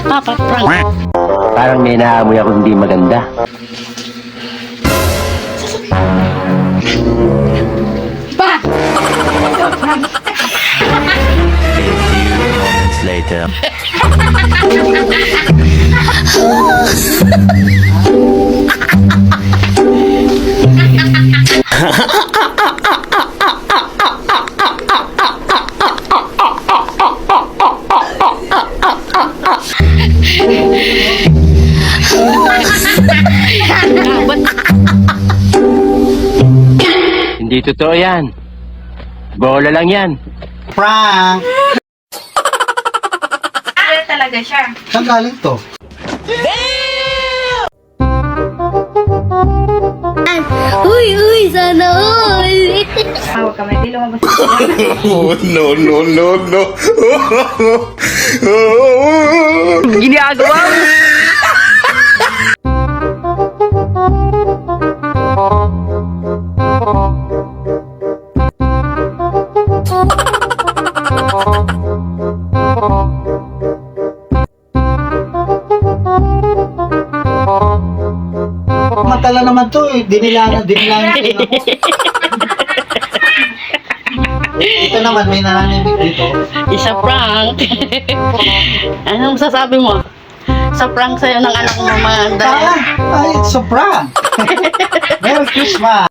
Papa prank. Parang may naamoy ako hindi maganda. Pa! Later. Hindi totoo yan. Bola lang yan. Prank! Ano talaga siya? Saan galing to? Uy, sana all! Huwag ka may di lumabas. Oh, no, no, no, no. Ginagawa mo. Matala naman to eh. Dinilangan ko ako. Ito naman, may nananimik dito. Isa prank. Anong sasabi mo? Sa prank sa'yo ng anak mo, mga Ay, it's a prank! Merry Christmas!